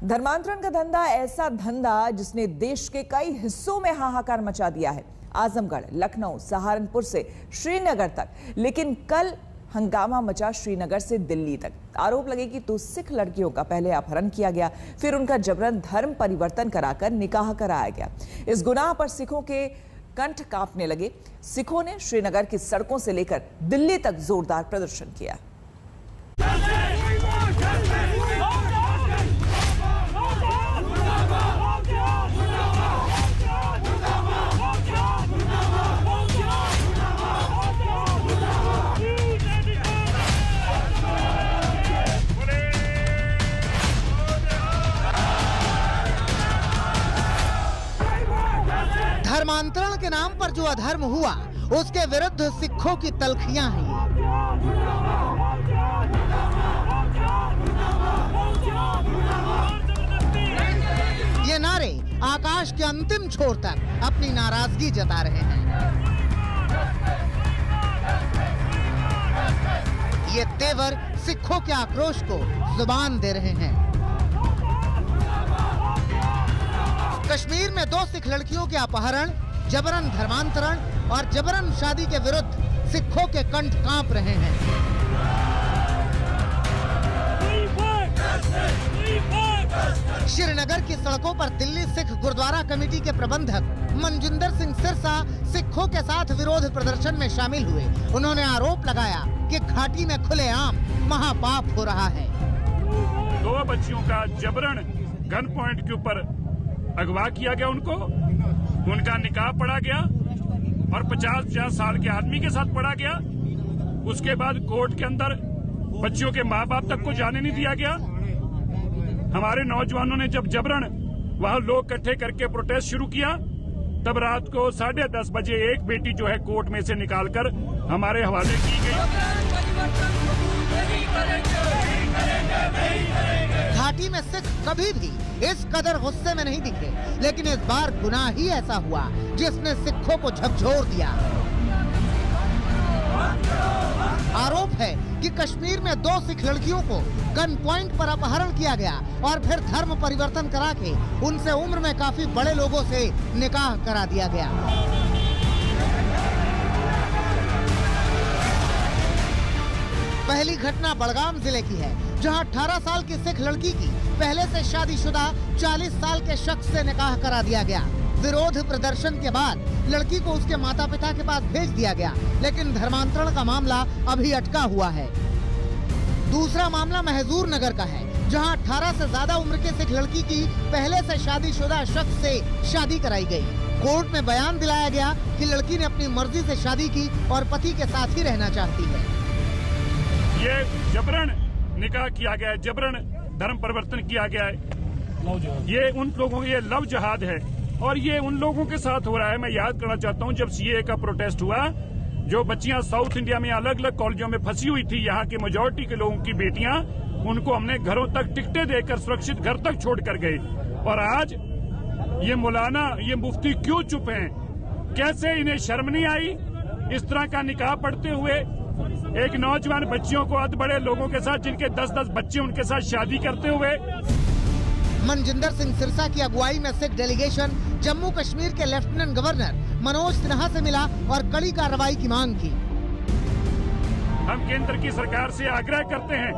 धर्मांतरण का धंधा ऐसा धंधा जिसने देश के कई हिस्सों में हाहाकार मचा दिया है। आजमगढ़, लखनऊ, सहारनपुर से श्रीनगर तक, लेकिन कल हंगामा मचा श्रीनगर से दिल्ली तक। आरोप लगे कि तो सिख लड़कियों का पहले अपहरण किया गया, फिर उनका जबरन धर्म परिवर्तन कराकर निकाह कराया गया। इस गुनाह पर सिखों के कंठ कांपने लगे। सिखों ने श्रीनगर की सड़कों से लेकर दिल्ली तक जोरदार प्रदर्शन किया। धर्मांतरण के नाम पर जो अधर्म हुआ, उसके विरुद्ध सिखों की तलखियां हैं। ये नारे आकाश के अंतिम छोर तक अपनी नाराजगी जता रहे हैं। ये तेवर सिखों के आक्रोश को जुबान दे रहे हैं। कश्मीर में 2 सिख लड़कियों के अपहरण, जबरन धर्मांतरण और जबरन शादी के विरुद्ध सिखों के कंठ कांप रहे हैं। श्रीनगर की सड़कों पर दिल्ली सिख गुरुद्वारा कमेटी के प्रबंधक मनजिंदर सिंह सिरसा सिखों के साथ विरोध प्रदर्शन में शामिल हुए। उन्होंने आरोप लगाया कि घाटी में खुलेआम महापाप हो रहा है। 2 बच्चियों का जबरन गन पॉइंट के ऊपर अगवा किया गया, उनका निकाह पढ़ा गया और 50 साल के आदमी के साथ पढ़ा गया। उसके बाद कोर्ट के अंदर बच्चियों के माँ बाप तक को जाने नहीं दिया गया। हमारे नौजवानों ने जब जबरन वहां लोग इकट्ठे करके प्रोटेस्ट शुरू किया, तब रात को 10:30 बजे एक बेटी जो है कोर्ट में से निकालकर हमारे हवाले की गई। घाटी में सिख कभी भी इस कदर गुस्से में नहीं दिखे, लेकिन इस बार गुनाह ही ऐसा हुआ जिसने सिखों को झकझोर दिया। आरोप है कि कश्मीर में 2 सिख लड़कियों को गन पॉइंट पर अपहरण किया गया और फिर धर्म परिवर्तन करा के उनसे उम्र में काफी बड़े लोगों से निकाह करा दिया गया। पहली घटना बड़गाम जिले की है, जहां 18 साल की सिख लड़की की पहले से शादीशुदा 40 साल के शख्स से निकाह करा दिया गया। विरोध प्रदर्शन के बाद लड़की को उसके माता पिता के पास भेज दिया गया, लेकिन धर्मांतरण का मामला अभी अटका हुआ है। दूसरा मामला महजूर नगर का है, जहां 18 से ज्यादा उम्र के सिख लड़की की पहले से शादीशुदा शख्स से शादी कराई गई। कोर्ट में बयान दिलाया गया कि लड़की ने अपनी मर्जी से शादी की और पति के साथ ही रहना चाहती है। ये जबरन निकाह किया गया है, जबरन धर्म परिवर्तन किया गया है। ये उन लोगों के, ये लव जहाद है और ये उन लोगों के साथ हो रहा है। मैं याद करना चाहता हूँ, जब सीए का प्रोटेस्ट हुआ, जो बच्चियां साउथ इंडिया में अलग अलग कॉलेजों में फंसी हुई थी, यहाँ के मेजोरिटी के लोगों की बेटियां, उनको हमने घरों तक टिकटें देकर सुरक्षित घर तक छोड़ कर गए। और आज ये मौलाना, ये मुफ्ती क्यों चुप हैं? कैसे इन्हें शर्म नहीं आई इस तरह का निकाह पढ़ते हुए? एक नौजवान बच्चियों को अध बड़े लोगों के साथ, जिनके 10-10 बच्चे, उनके साथ शादी करते हुए। मनजिंदर सिंह सिरसा की अगुवाई में सिख डेलीगेशन जम्मू कश्मीर के लेफ्टिनेंट गवर्नर मनोज सिन्हा से मिला और कड़ी कार्रवाई की मांग की। हम केंद्र की सरकार से आग्रह करते हैं,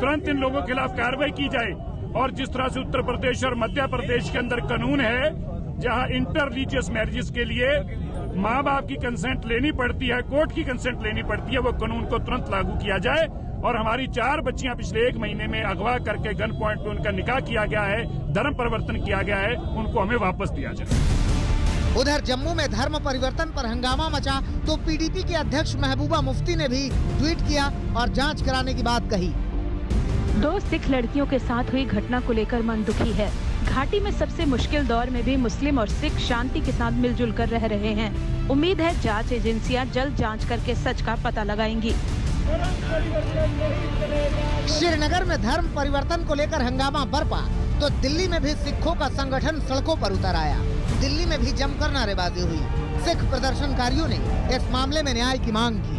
तुरंत इन लोगों के खिलाफ कार्रवाई की जाए। और जिस तरह से उत्तर प्रदेश और मध्य प्रदेश के अंदर कानून है, जहां इंटर रिलीजियस मैरिजेस के लिए माँ बाप की कंसेंट लेनी पड़ती है, कोर्ट की कंसेंट लेनी पड़ती है, वो कानून को तुरंत लागू किया जाए। और हमारी 4 बच्चियां पिछले 1 महीने में अगवा करके गन पॉइंट पे उनका निकाह किया गया है, धर्म परिवर्तन किया गया है, उनको हमें वापस दिया जाए। उधर जम्मू में धर्म परिवर्तन पर हंगामा मचा तो पीडीपी के अध्यक्ष महबूबा मुफ्ती ने भी ट्वीट किया और जांच कराने की बात कही। 2 सिख लड़कियों के साथ हुई घटना को लेकर मन दुखी है। घाटी में सबसे मुश्किल दौर में भी मुस्लिम और सिख शांति के साथ मिलजुल कर रह रहे हैं। उम्मीद है जांच एजेंसियां जल्द जांच करके सच का पता लगाएंगी। श्रीनगर में धर्म परिवर्तन को लेकर हंगामा बरपा तो दिल्ली में भी सिखों का संगठन सड़कों पर उतर आया। दिल्ली में भी जमकर नारेबाजी हुई। सिख प्रदर्शनकारियों ने इस मामले में न्याय की मांग की।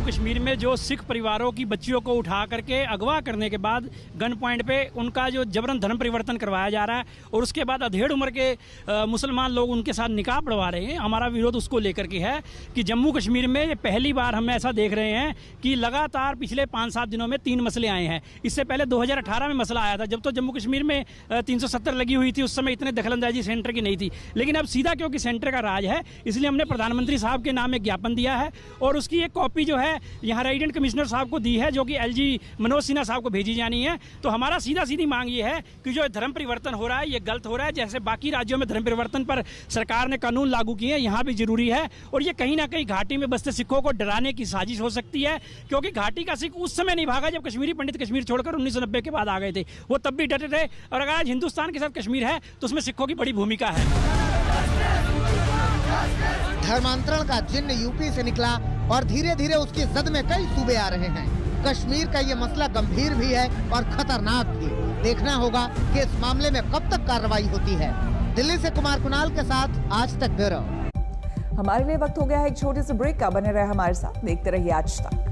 कश्मीर में जो सिख परिवारों की बच्चियों को उठा करके अगवा करने के बाद गन पॉइंट पे उनका जो जबरन धर्म परिवर्तन करवाया जा रहा है और उसके बाद अधेड़ उम्र के मुसलमान लोग उनके साथ निकाह पढ़वा रहे हैं। हमारा विरोध उसको लेकर के है कि जम्मू कश्मीर में ये पहली बार हम ऐसा देख रहे हैं कि लगातार पिछले 5-7 दिनों में 3 मसले आए हैं। इससे पहले 2018 में मसला आया था, जब तो जम्मू कश्मीर में 370 लगी हुई थी, उस समय इतने दखलंदाजी सेंटर की नहीं थी। लेकिन अब सीधा क्योंकि सेंटर का राज है, इसलिए हमने प्रधानमंत्री साहब के नाम एक ज्ञापन दिया है और उसकी एक कॉपी जो है यहाँ रेजिडेंट कमिश्नर साहब को दी है, जो कि एलजी मनोज सिन्हा साहब को भेजी जानी है। तो हमारा सीधी मांग ये है कि जो धर्म परिवर्तन हो रहा है ये गलत हो रहा है। जैसे बाकी राज्यों में धर्म परिवर्तन पर सरकार ने कानून लागू किए हैं, यहाँ भी जरूरी है। और ये कहीं ना कहीं घाटी में बसते सिखों को डराने की साजिश हो सकती है, क्योंकि घाटी का सिख उस समय नहीं भागा जब कश्मीरी पंडित कश्मीर छोड़कर 1990 के बाद आ गए थे। वो तब भी डटे थे। और अगर आज हिंदुस्तान के साथ कश्मीर है तो उसमें सिखों की बड़ी भूमिका है। धर्मांतरण का जिन्न यूपी से निकला और धीरे धीरे उसकी जद में कई सूबे आ रहे हैं। कश्मीर का ये मसला गंभीर भी है और खतरनाक भी। देखना होगा कि इस मामले में कब तक कार्रवाई होती है। दिल्ली से कुमार कुणाल के साथ आज तक ब्यूरो। हमारे लिए वक्त हो गया है एक छोटे से ब्रेक का। बने रहे हमारे साथ, देखते रहिए आज तक।